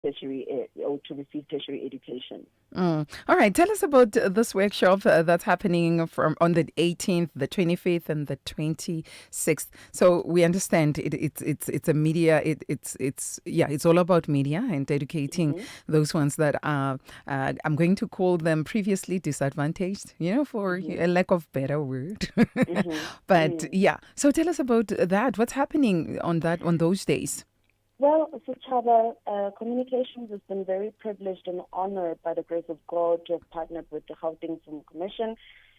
tertiary or to receive tertiary education. All right, tell us about this workshop that's happening from on the 18th, the 25th, and the 26th. So we understand it's a media. It's all about media and educating Mm-hmm. those ones that are I'm going to call them previously disadvantaged. For Mm-hmm. a lack of better word. Mm-hmm. But Mm. yeah, so tell us about that. What's happening on those days? Well, Sechaba, communications has been very privileged and honored by the grace of God to have partnered with the Gauteng Film Commission,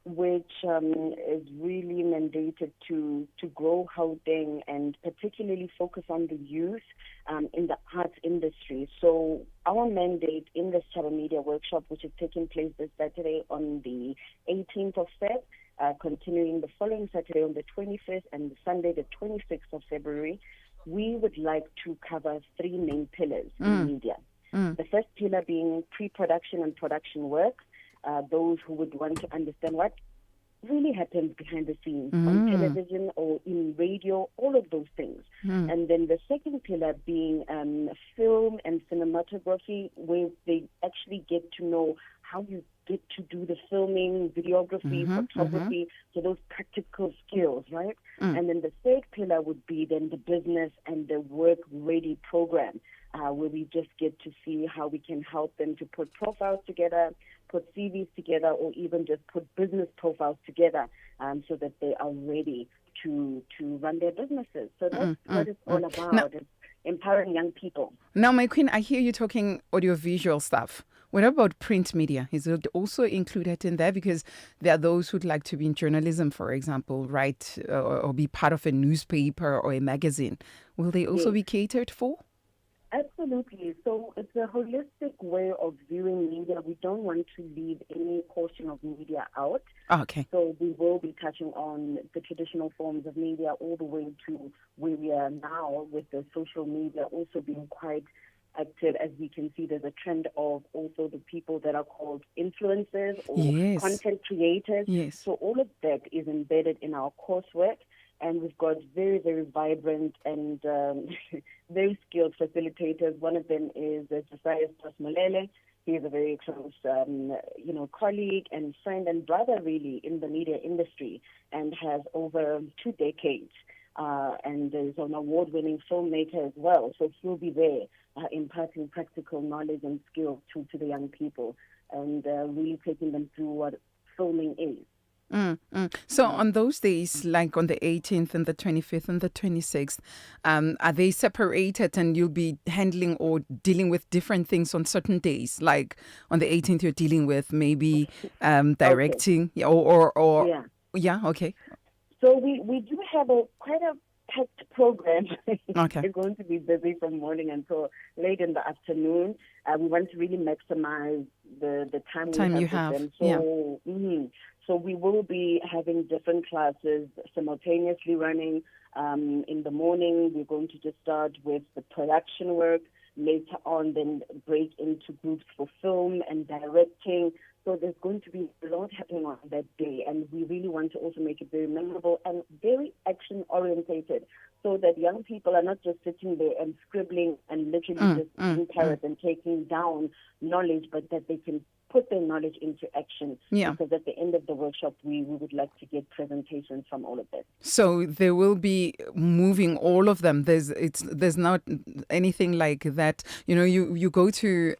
which is really mandated to grow Gauteng and particularly focus on the youth in the arts industry. So our mandate in the Sechaba Media Workshop, which is taking place this Saturday on the 18th of Feb, continuing the following Saturday on the 25th and Sunday the 26th of February, we would like to cover three main pillars in media. The first pillar being pre-production and production work, those who would want to understand what really happens behind the scenes on television or in radio, all of those things. And then the second pillar being film and cinematography, where they actually get to know how you get to do the filming, videography, photography, so those practical skills, right? And then the third pillar would be then the business and the work ready program, where we just get to see how we can help them to put profiles together, put CVs together, or even just put business profiles together so that they are ready to run their businesses. So that's what it's all about. Now, It's empowering young people. Now, my queen, I hear you talking audiovisual stuff. What about print media? Is it also included in there? Because there are those who'd like to be in journalism, for example, write or be part of a newspaper or a magazine. Will they also Yes. be catered for? Absolutely. So it's a holistic way of viewing media. We don't want to leave any portion of media out. Okay. So we will be touching on the traditional forms of media all the way to where we are now with the social media also being quite active. As we can see, there's a trend of also the people that are called influencers or Yes. content creators. Yes. So all of that is embedded in our coursework. And we've got very, very vibrant and very skilled facilitators. One of them is Josiah Molele. He is a very close, colleague and friend and brother, really, in the media industry, and has over 2 decades. And is an award-winning filmmaker as well. So he'll be there imparting practical knowledge and skills to the young people and really taking them through what filming is. So on those days, like on the 18th and the 25th and the 26th, are they separated and you'll be handling or dealing with different things on certain days? Like on the 18th, you're dealing with maybe directing or Yeah. yeah, okay. So we do have quite a packed program. Okay. We're going to be busy from morning until late in the afternoon. We want to really maximize the time we You have have. with them. Yeah. So, so we will be having different classes simultaneously running. In the morning, we're going to just start with the production work. Later on, then break into groups for film and directing. So there's going to be a lot happening on that day, and we really want to also make it very memorable and very action-orientated so that young people are not just sitting there and scribbling and literally just being parrots and taking down knowledge, but that they can put their knowledge into action. Yeah. Because at the end of the workshop, we would like to get presentations from all of that. So they will be moving all of them. There's not anything like that. You go to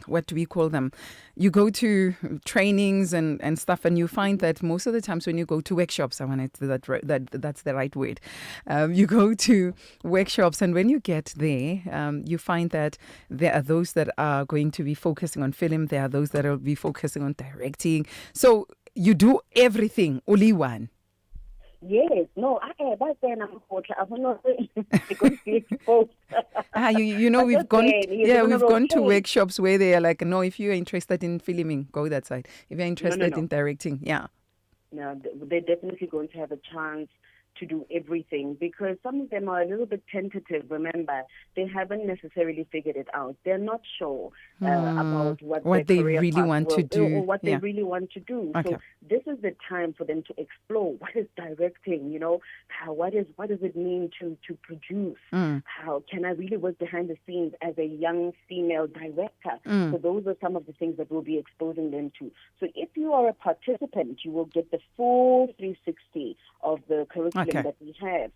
what do we call them? You go to trainings and stuff, and you find that most of the times when you go to workshops, that's the right word. You go to workshops, and when you get there, you find that there are those that are going to be focusing on film. There are those that will be focusing on directing. So you do everything, only one. Yes, no, back then I'm not going to be exposed. We've gone to workshops where they are like, no, if you're interested in filming, go that side. If you're interested in directing, yeah. No, they're definitely going to have a chance to do everything, because some of them are a little bit tentative. Remember, they haven't necessarily figured it out. They're not sure about what their they career really path want to do, or what they really want to do. Okay. So this is the time for them to explore what is directing. What does it mean to produce? How can I really work behind the scenes as a young female director? So those are some of the things that we'll be exposing them to. So if you are a participant, you will get the full 360 of the curriculum that we have.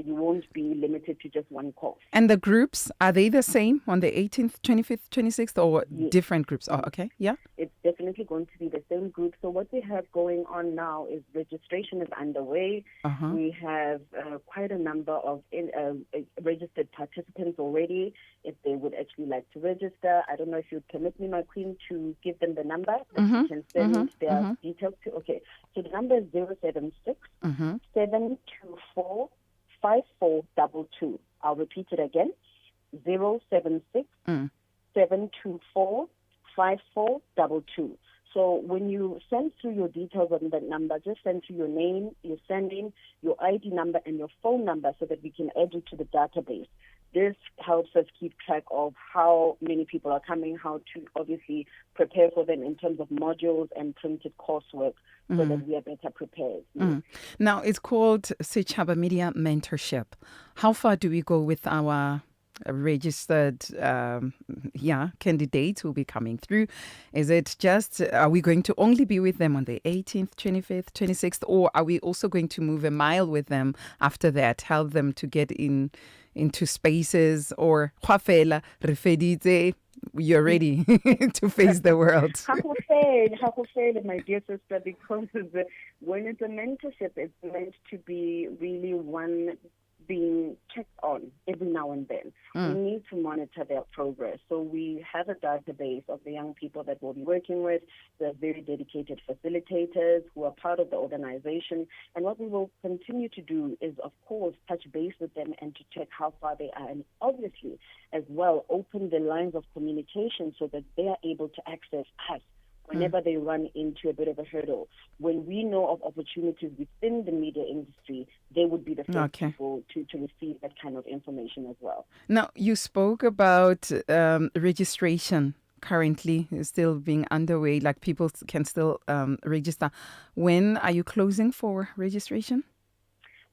You won't be limited to just one course. And the groups, are they the same on the 18th, 25th, 26th, or different groups? Oh, okay. Yeah. It's definitely going to be the same group. So what we have going on now is registration is underway. We have quite a number of registered participants already. If they would actually like to register, I don't know if you'd permit me, my queen, to give them the number that you can send their details to. Okay. So the number is 076 724 5422. I'll repeat it again. 076 724 5422. So when you send through your details on that number, just send through your name, your surname, your ID number, and your phone number so that we can add you to the database. This helps us keep track of how many people are coming, how to obviously prepare for them in terms of modules and printed coursework so that we are better prepared. Now, it's called Sechaba Media Mentorship. How far do we go with our registered candidates who will be coming through? Is it just, are we going to only be with them on the 18th, 25th, 26th, or are we also going to move a mile with them after that, help them to get into spaces, or you're ready to face the world? How fair, my dear sister, because when it's a mentorship, it's meant to be really one being checked on every now and then. We need to monitor their progress. So we have a database of the young people that we'll be working with. They're very dedicated facilitators who are part of the organization. And what we will continue to do is, of course, touch base with them and to check how far they are. And obviously, as well, open the lines of communication so that they are able to access us whenever they run into a bit of a hurdle. When we know of opportunities within the media industry, they would be the first people to receive that kind of information as well. Now, you spoke about registration currently still being underway, like people can still register. When are you closing for registration?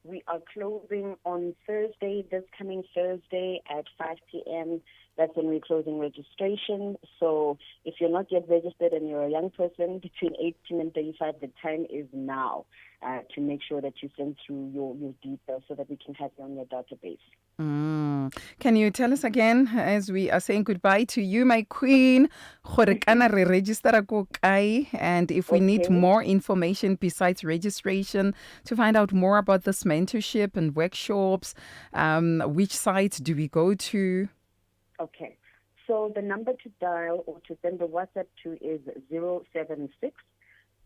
We are closing on Thursday, this coming Thursday at 5 p.m. That's when we're closing registration. So if you're not yet registered and you're a young person between 18 and 35, the time is now to make sure that you send through your details so that we can have you on your database. Can you tell us again, as we are saying goodbye to you, my queen, and if we need more information besides registration to find out more about this mentorship and workshops, which sites do we go to? Okay. So the number to dial or to send the WhatsApp to is 076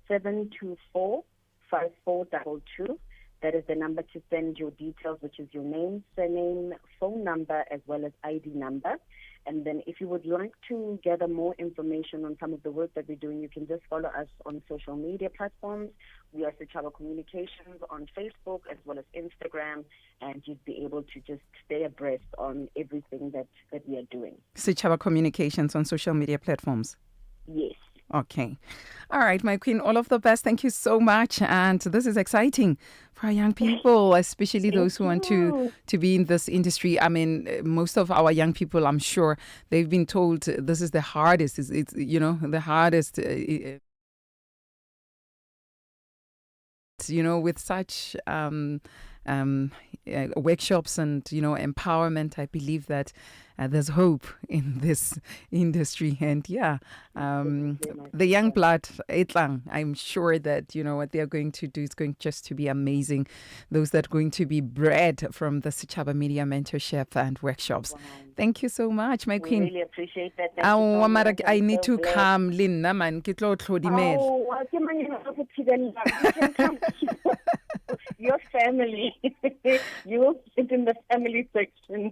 724 5422. That is the number to send your details, which is your name, surname, phone number, as well as ID number. And then if you would like to gather more information on some of the work that we're doing, you can just follow us on social media platforms. We are Sechaba Communications on Facebook as well as Instagram, and you'd be able to just stay abreast on everything that we are doing. Sechaba Communications on social media platforms? Yes. Okay. All right, my queen, all of the best. Thank you so much. And this is exciting for our young people, especially those who want to be in this industry. I mean, most of our young people, I'm sure, they've been told this is the hardest. It's the hardest, with such workshops and, empowerment. I believe that there's hope in this industry. And the young blood, I'm sure that, what they're going to do is going just to be amazing. Those that are going to be bred from the Sechaba Media Mentorship and workshops. Wow. Thank you so much, my queen. We really appreciate that. Thank you so much. I need to come, Linna, man. Your family. You will sit in the family section.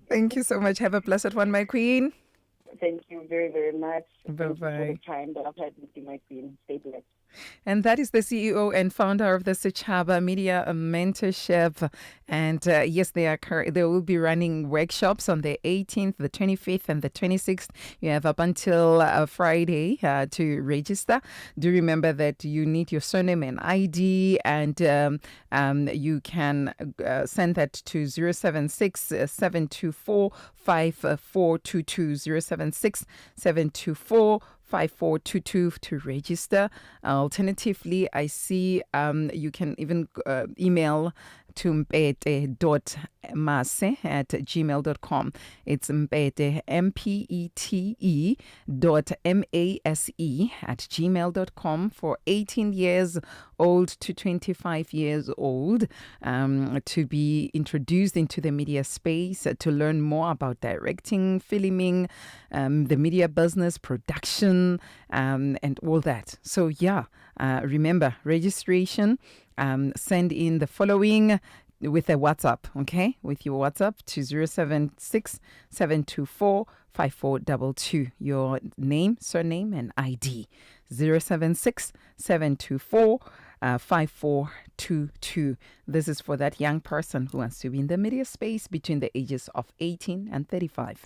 Thank you so much. Have a blessed one, my queen. Thank you very, very much. Bye-bye. Thank you for the time that I've had with you, my queen. Stay blessed. And that is the CEO and founder of the Sechaba Media Mentorship. And yes, they will be running workshops on the 18th, the 25th, and the 26th. You have up until Friday to register. Do remember that you need your surname and ID, and you can send that to 076 724 5422 076 724 5422 to register. Alternatively, I see you can even email to mpete.mase@gmail.com. It's Mpete, Mpete .mase@gmail.com for 18 years old to 25 years old, to be introduced into the media space, to learn more about directing, filming, the media business, production, and all that. So yeah, remember, registration, send in the following with a WhatsApp, okay? With your WhatsApp to 076 724 5422. Your name, surname, and ID. 076 724 5422. This is for that young person who wants to be in the media space between the ages of 18 and 35.